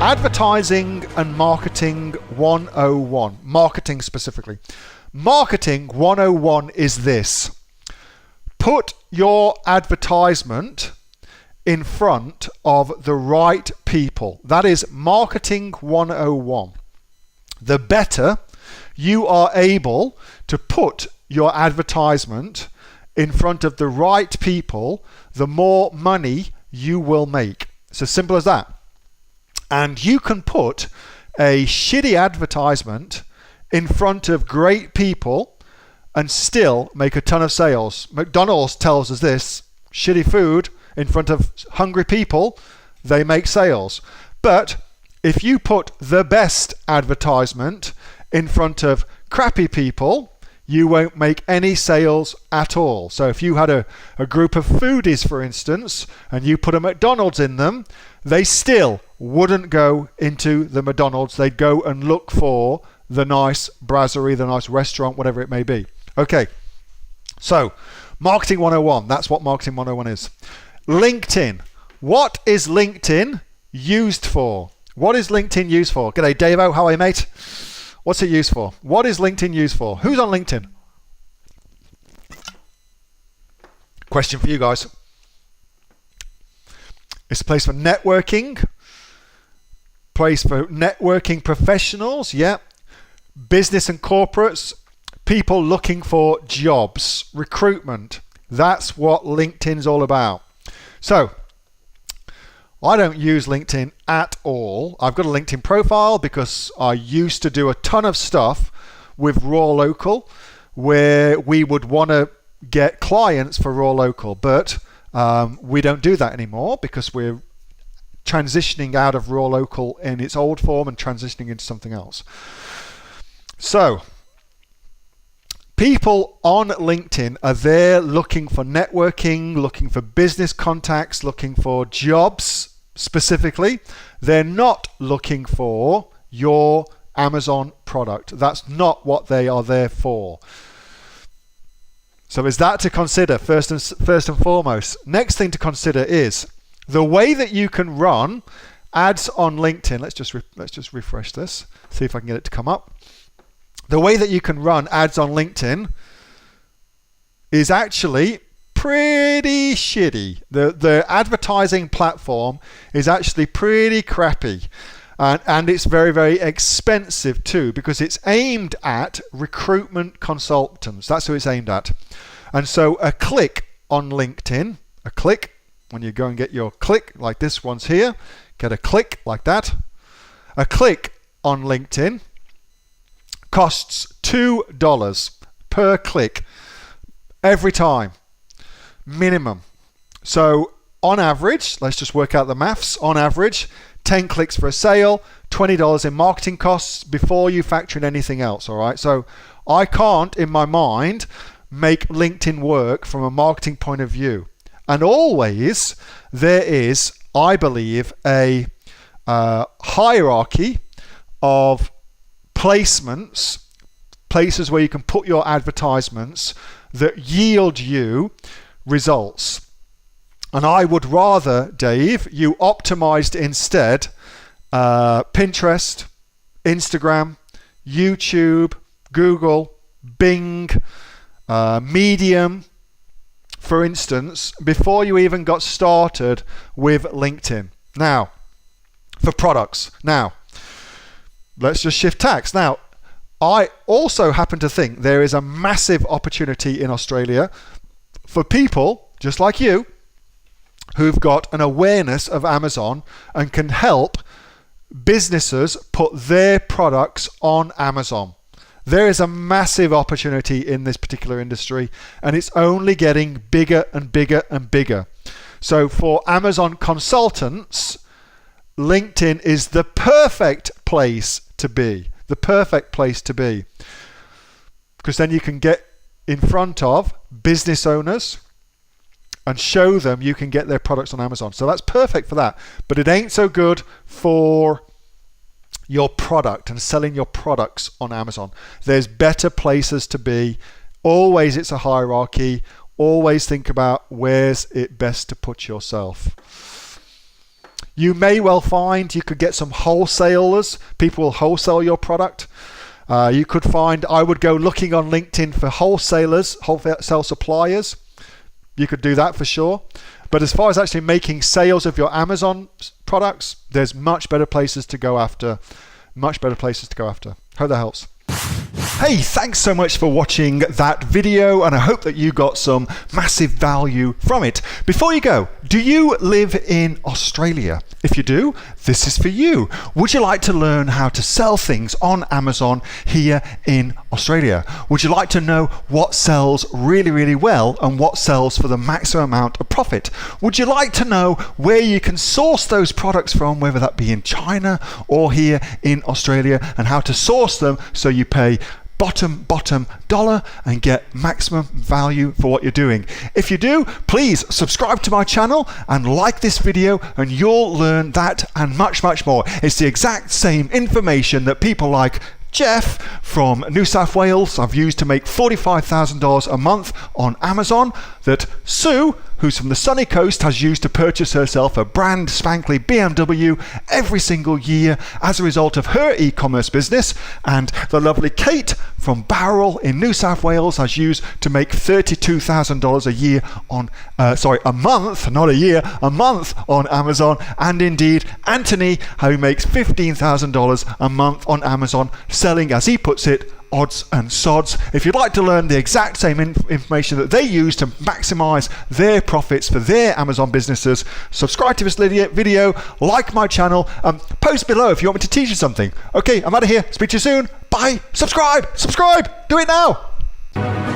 Advertising and Marketing 101. Marketing specifically. Marketing 101 is this. Put your advertisement in front of the right people. That is Marketing 101. The better you are able to put your advertisement in front of the right people, the more money you will make. It's as simple as that. And you can put a shitty advertisement in front of great people and still make a ton of sales. McDonald's tells us this: shitty food in front of hungry people, they make sales. But if you put the best advertisement in front of crappy people, you won't make any sales at all. So if you had a group of foodies, for instance, and you put a McDonald's in them, they still wouldn't go into the McDonald's. They'd go and look for the nice brasserie, the nice restaurant, whatever it may be. Okay, so Marketing 101, that's what Marketing 101 is. LinkedIn. What is LinkedIn used for? What is LinkedIn used for? G'day, Davo. How are you, mate? What's it used for? What is LinkedIn used for? Who's on LinkedIn? Question for you guys. It's a place for networking. Place for networking professionals. Yeah. Business and corporates. People looking for jobs. Recruitment. That's what LinkedIn's all about. So, I don't use LinkedIn at all. I've got a LinkedIn profile because I used to do a ton of stuff with Raw Local where we would want to get clients for Raw Local, but we don't do that anymore because we're transitioning out of Raw Local in its old form and transitioning into something else. So, people on LinkedIn are there looking for networking, looking for business contacts, looking for jobs specifically. They're not looking for your Amazon product. That's not what they are there for. So is that to consider first and foremost? Next thing to consider is the way that you can run ads on LinkedIn. Let's just refresh this, see if I can get it to come up. The way that you can run ads on LinkedIn is actually pretty shitty. The advertising platform is actually pretty crappy. And it's very, very expensive too because it's aimed at recruitment consultants. That's who it's aimed at. And so a click on LinkedIn, a click, when you go and get your click, like this one's here, get a click like that. A click on LinkedIn costs $2 per click every time, minimum. So on average, let's just work out the maths. On average, 10 clicks for a sale, $20 in marketing costs before you factor in anything else, all right? So I can't, in my mind, make LinkedIn work from a marketing point of view. And always there is, I believe, a hierarchy of placements, places where you can put your advertisements that yield you results. And I would rather, Dave, you optimized instead Pinterest, Instagram, YouTube, Google, Bing, Medium, for instance, before you even got started with LinkedIn. Now, for products. Now, let's just shift tax. Now, I also happen to think there is a massive opportunity in Australia for people just like you who've got an awareness of Amazon and can help businesses put their products on Amazon. There is a massive opportunity in this particular industry, and it's only getting bigger and bigger and bigger. So for Amazon consultants, LinkedIn is the perfect place to be. The perfect place to be. Because then you can get in front of business owners and show them you can get their products on Amazon. So that's perfect for that. But it ain't so good for your product and selling your products on Amazon. There's better places to be. Always it's a hierarchy. Always think about where's it best to put yourself. You may well find you could get some wholesalers. People will wholesale your product. You could find, I would go looking on LinkedIn for wholesalers, wholesale suppliers. You could do that for sure. But as far as actually making sales of your Amazon products, there's much better places to go after. Much better places to go after. Hope that helps. Hey, thanks so much for watching that video, and I hope that you got some massive value from it. Before you go, do you live in Australia? If you do, this is for you. Would you like to learn how to sell things on Amazon here in Australia? Would you like to know what sells really, really well and what sells for the maximum amount of profit? Would you like to know where you can source those products from, whether that be in China or here in Australia, and how to source them so you pay bottom dollar and get maximum value for what you're doing? If you do, please subscribe to my channel and like this video, and you'll learn that and much more. It's the exact same information that people like Jeff from New South Wales have used to make $45,000 a month on Amazon, that Sue, who's from the sunny coast, has used to purchase herself a brand spankly BMW every single year as a result of her e-commerce business, and the lovely Kate from Bowral in New South Wales has used to make $32,000 a year on, a month, not a year, a month on Amazon, and indeed Anthony, who makes $15,000 a month on Amazon, selling, as he puts it, odds and sods. If you'd like to learn the exact same information that they use to maximize their profits for their Amazon businesses, subscribe to this video, like my channel, post below if you want me to teach you something. Okay, I'm out of here. Speak to you soon. Bye. Subscribe. Do it now.